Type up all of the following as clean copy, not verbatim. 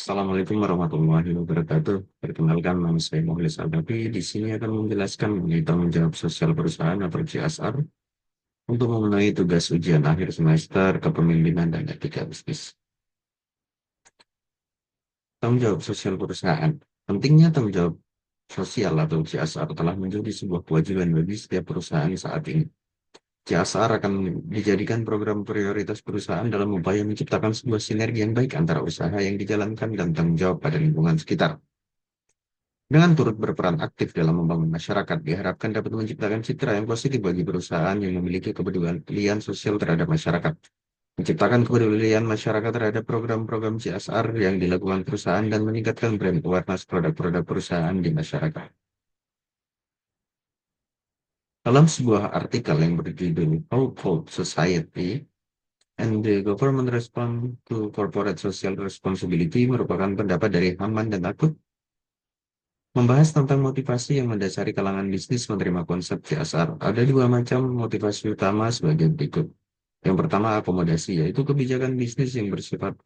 Assalamualaikum warahmatullahi wabarakatuh. Perkenalkan, nama saya Mukhlis Aldapi. Di sini akan menjelaskan mengenai tanggung jawab sosial perusahaan atau CSR untuk memenuhi tugas ujian akhir semester kepemimpinan dan etika bisnis. Tanggung jawab sosial perusahaan. Pentingnya tanggung jawab sosial atau CSR telah menjadi sebuah kewajiban bagi setiap perusahaan saat ini. CSR akan dijadikan program prioritas perusahaan dalam upaya menciptakan sebuah sinergi yang baik antara usaha yang dijalankan dan tanggung jawab pada lingkungan sekitar. Dengan turut berperan aktif dalam membangun masyarakat, diharapkan dapat menciptakan citra yang positif bagi perusahaan yang memiliki kepedulian sosial terhadap masyarakat. Menciptakan kepedulian masyarakat terhadap program-program CSR yang dilakukan perusahaan dan meningkatkan brand awareness produk-produk perusahaan di masyarakat. Dalam sebuah artikel yang berjudul How Could Society and the Government Respond to Corporate Social Responsibility merupakan pendapat dari Haman dan Akut, membahas tentang motivasi yang mendasari kalangan bisnis menerima konsep CSR. Ada dua macam motivasi utama sebagai berikut. Yang pertama, akomodasi, yaitu kebijakan bisnis yang bersifat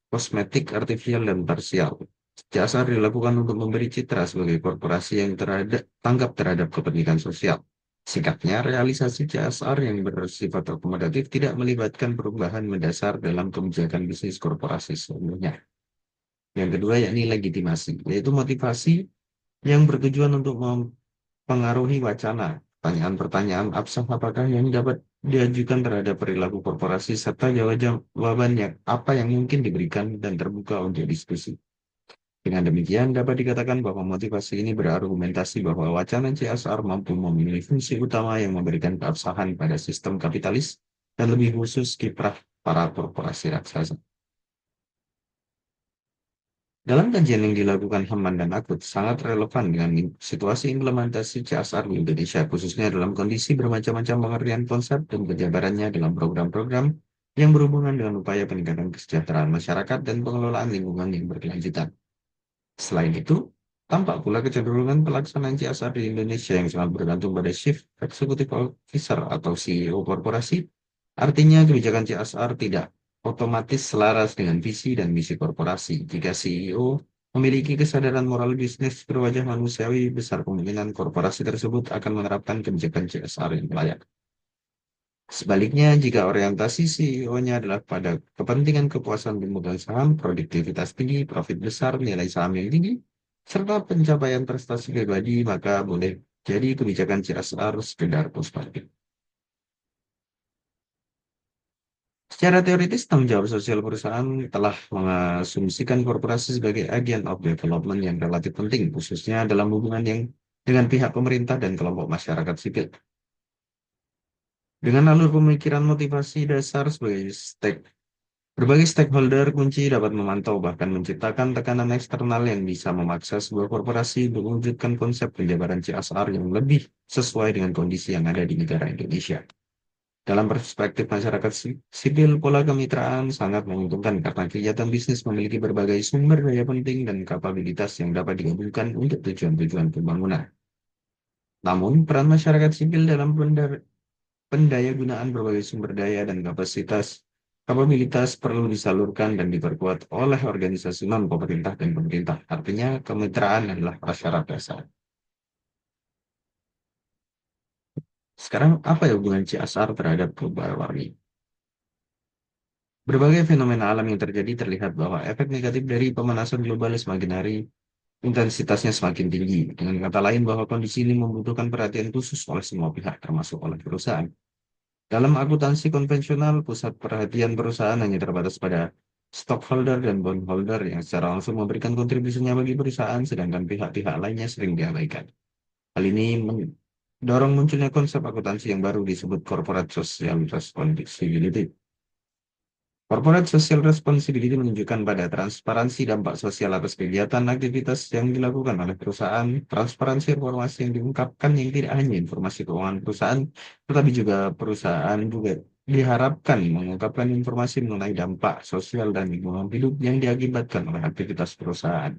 kosmetik, artifisial, dan parsial. CSR dilakukan untuk memberi citra sebagai korporasi yang tanggap terhadap kepentingan sosial. Singkatnya, realisasi CSR yang bersifat akomodatif tidak melibatkan perubahan mendasar dalam kebijakan bisnis korporasi sebelumnya. Yang kedua, yakni legitimasi, yaitu motivasi yang bertujuan untuk mempengaruhi wacana. Pertanyaan-pertanyaan abstrak apakah yang dapat diajukan terhadap perilaku korporasi serta jawaban yang apa yang mungkin diberikan dan terbuka untuk diskusi. Dengan demikian dapat dikatakan bahwa motivasi ini berargumentasi bahwa wacana CSR mampu memiliki fungsi utama yang memberikan keabsahan pada sistem kapitalis dan lebih khusus kiprah para korporasi raksasa. Dalam kajian yang dilakukan Haman dan Akut, sangat relevan dengan situasi implementasi CSR di Indonesia, khususnya dalam kondisi bermacam-macam pengertian konsep dan penjabarannya dalam program-program yang berhubungan dengan upaya peningkatan kesejahteraan masyarakat dan pengelolaan lingkungan yang berkelanjutan. Selain itu, tampak pula kecenderungan pelaksanaan CSR di Indonesia yang sangat bergantung pada Chief Executive Officer atau CEO korporasi. Artinya kebijakan CSR tidak otomatis selaras dengan visi dan misi korporasi. Jika CEO memiliki kesadaran moral bisnis berwajah manusiawi, besar kemungkinan korporasi tersebut akan menerapkan kebijakan CSR yang layak. Sebaliknya, jika orientasi CEO-nya adalah pada kepentingan kepuasan pemegang saham, produktivitas tinggi, profit besar, nilai saham yang tinggi, serta pencapaian prestasi pribadi, maka boleh jadi kebijakan CSR sekedar prospektif. Secara teoritis, tanggung jawab sosial perusahaan telah mengasumsikan korporasi sebagai agen of development yang relatif penting, khususnya dalam hubungan yang dengan pihak pemerintah dan kelompok masyarakat sipil. Dengan alur pemikiran motivasi dasar berbagai stakeholder kunci dapat memantau bahkan menciptakan tekanan eksternal yang bisa memaksa sebuah korporasi untuk mewujudkan konsep penjabaran CSR yang lebih sesuai dengan kondisi yang ada di negara Indonesia. Dalam perspektif masyarakat sipil, pola kemitraan sangat menguntungkan karena kegiatan bisnis memiliki berbagai sumber daya penting dan kapabilitas yang dapat digabungkan untuk tujuan-tujuan pembangunan. Namun, peran masyarakat sipil dalam pendayagunaan berbagai sumber daya dan kapabilitas perlu disalurkan dan diperkuat oleh organisasi non-pemerintah dan pemerintah. Artinya, kemitraan adalah prasyarat dasar. Sekarang, apa ya hubungan CSR terhadap global warming? Berbagai fenomena alam yang terjadi terlihat bahwa efek negatif dari pemanasan global semakin hari intensitasnya semakin tinggi. Dengan kata lain bahwa kondisi ini membutuhkan perhatian khusus oleh semua pihak, termasuk oleh perusahaan. Dalam akuntansi konvensional, pusat perhatian perusahaan hanya terbatas pada stockholder dan bondholder yang secara langsung memberikan kontribusinya bagi perusahaan, sedangkan pihak-pihak lainnya sering diabaikan. Hal ini mendorong munculnya konsep akuntansi yang baru disebut corporate social responsibility. Corporate social responsibility menunjukkan pada transparansi dampak sosial atas kegiatan aktivitas yang dilakukan oleh perusahaan, transparansi informasi yang diungkapkan yang tidak hanya informasi keuangan perusahaan, tetapi juga perusahaan juga diharapkan mengungkapkan informasi mengenai dampak sosial dan lingkungan hidup yang diakibatkan oleh aktivitas perusahaan.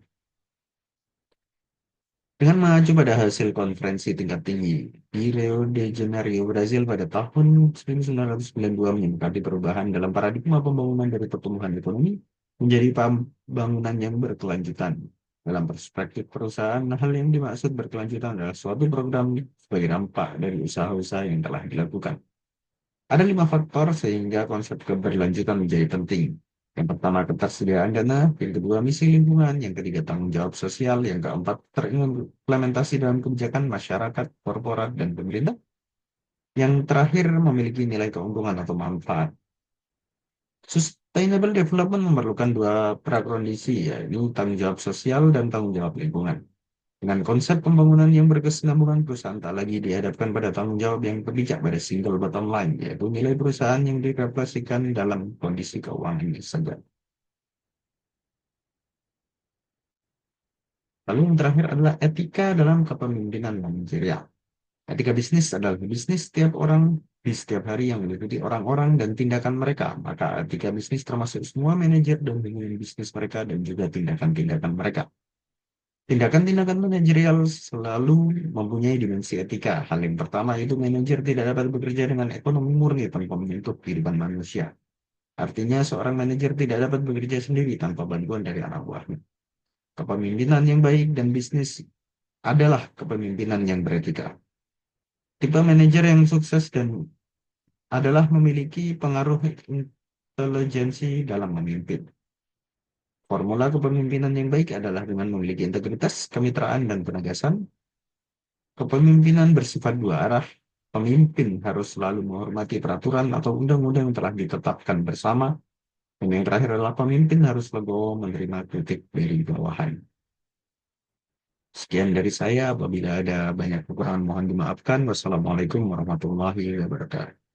Dengan mengacu pada hasil konferensi tingkat tinggi di Rio de Janeiro, Brazil pada tahun 1992 menyepakati perubahan dalam paradigma pembangunan dari pertumbuhan ekonomi menjadi bangunan yang berkelanjutan. Dalam perspektif perusahaan, hal yang dimaksud berkelanjutan adalah suatu program sebagai dampak dari usaha-usaha yang telah dilakukan. Ada 5 faktor sehingga konsep keberlanjutan menjadi penting. Yang pertama, ketersediaan dana. Yang kedua, misi lingkungan. Yang ketiga, tanggung jawab sosial. Yang keempat, terimplementasi dalam kebijakan masyarakat, korporat, dan pemerintah. Yang terakhir, memiliki nilai keuntungan atau manfaat. Sustainable development memerlukan dua prakondisi, yaitu tanggung jawab sosial dan tanggung jawab lingkungan. Dengan konsep pembangunan yang berkesinambungan, perusahaan tak lagi dihadapkan pada tanggung jawab yang terbijak pada single bottom line, yaitu nilai perusahaan yang direfleksikan dalam kondisi keuangan yang segar. Lalu yang terakhir adalah etika dalam kepemimpinan manajerial. Etika bisnis adalah bisnis setiap orang di setiap hari yang meliputi orang-orang dan tindakan mereka. Maka etika bisnis termasuk semua manajer dan hubungan bisnis mereka dan juga tindakan-tindakan mereka. Tindakan-tindakan manajerial selalu mempunyai dimensi etika. Hal yang pertama itu manajer tidak dapat bekerja dengan ekonomi murni tanpa menyentuh kehidupan manusia. Artinya seorang manajer tidak dapat bekerja sendiri tanpa bantuan dari anak buahnya. Kepemimpinan yang baik dan bisnis adalah kepemimpinan yang beretika. Tipe manajer yang sukses dan adalah memiliki pengaruh intelijensi dalam memimpin. Formula kepemimpinan yang baik adalah dengan memiliki integritas, kemitraan, dan penegasan. Kepemimpinan bersifat dua arah. Pemimpin harus selalu menghormati peraturan atau undang-undang yang telah ditetapkan bersama. Dan yang terakhir adalah pemimpin harus legowo menerima kritik dari bawahan. Sekian dari saya. Apabila ada banyak kekurangan mohon dimaafkan. Wassalamualaikum warahmatullahi wabarakatuh.